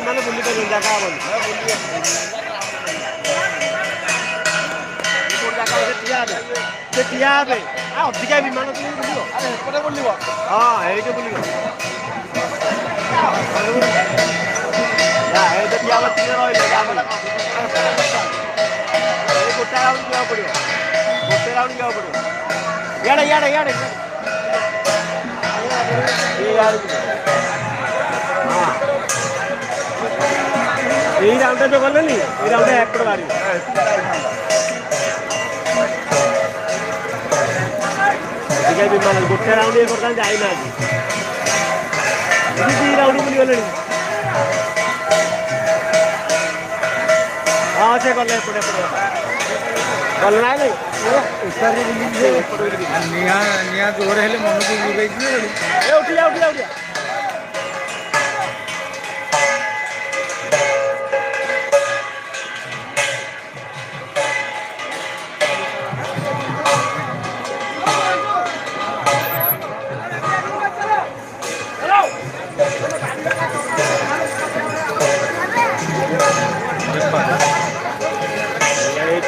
mana buli kan jaga apa? Setiap ah, tiga di mana tu buli? Ada, pada buli wak? Ah, itu buli. Ya, itu tiap tiga roy lega buli. Ini kota round jauh buli. Kota round jauh buli. Yada. এই রাউন্ডটা তো করলেন এই রাউন্ডে এক করে বাড়ি ঠিক আছে বিমান গোটে রাউন্ড ইয়ে করতাম যাই না আজ এই রাউন্ড বলি গলেন হ্যাঁ সে করলে এপটে গল না নাই নিয়া জোরে হেলে মনକୁ ବୁଲେଇଛି ଏ ଉଠିଲା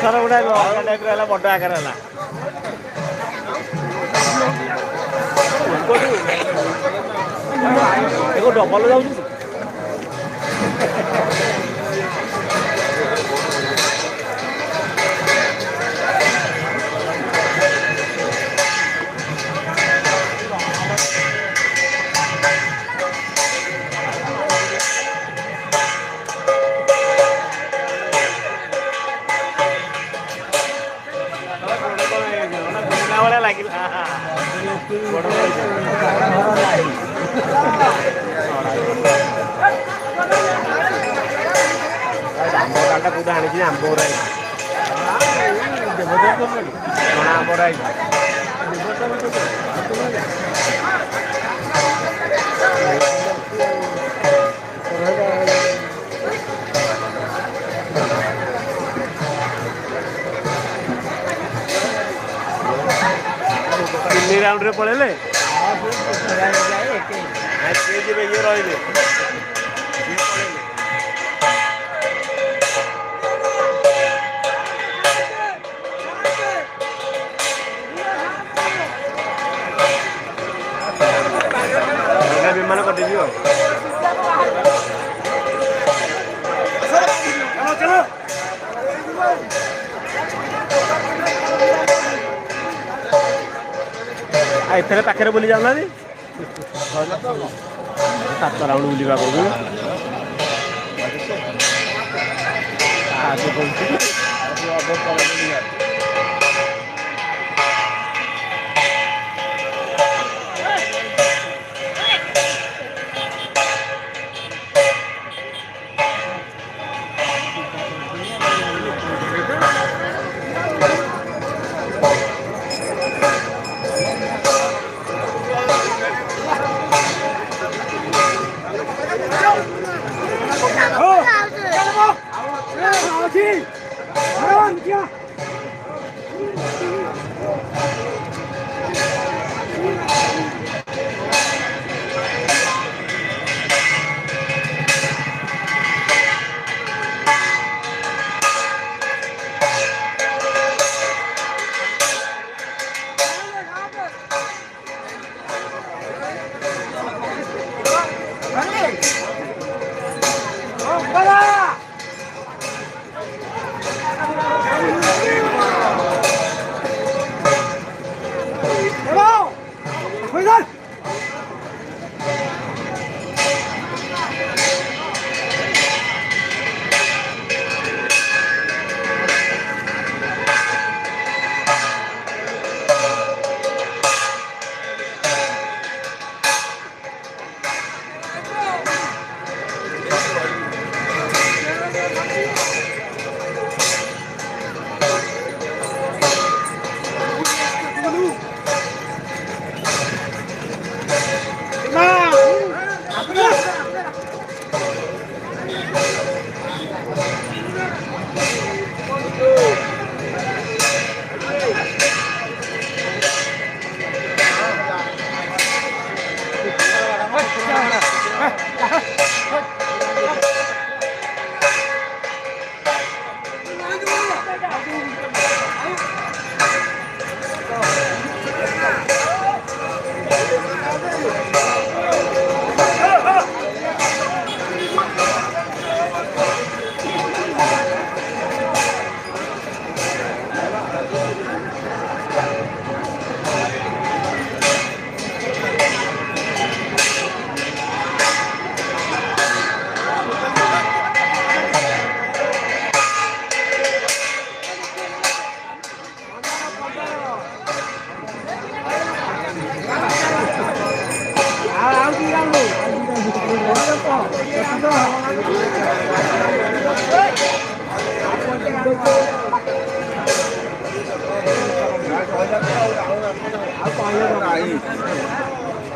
ଏଥର ଗୋଟେ ଅଲଗା ଟାଇପ୍ର ହେଲା ବଡ଼ ଆକାର ହେଲା ଡବଲ ଯାଉଛି କୋଉଟା ଆଣିଛି ଆମ୍ବ ଗୁରା ଆମ୍ବ ତିନି ରାଉଣ୍ଡରେ ପଳେଇଲେ ଯିବେ ଇଏ ରହିବେ ବିମାନ କଟିଯିବ ଏଥିରେ ପାଖରେ ବୁଲି ଯାଉନାହାନ୍ତି 7 ରାଉଣ୍ଡ ବୁଲିବା କହୁଛୁ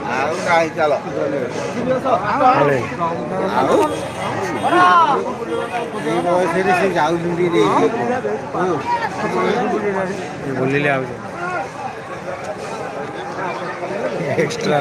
ଆଉ ନାହିଁ ଚାଲ ଏଇ ବୟସରେ ସେ ଯାଉଛନ୍ତି ବୁଲିଲେ ଆଉ ଏକ୍ସଟ୍ରା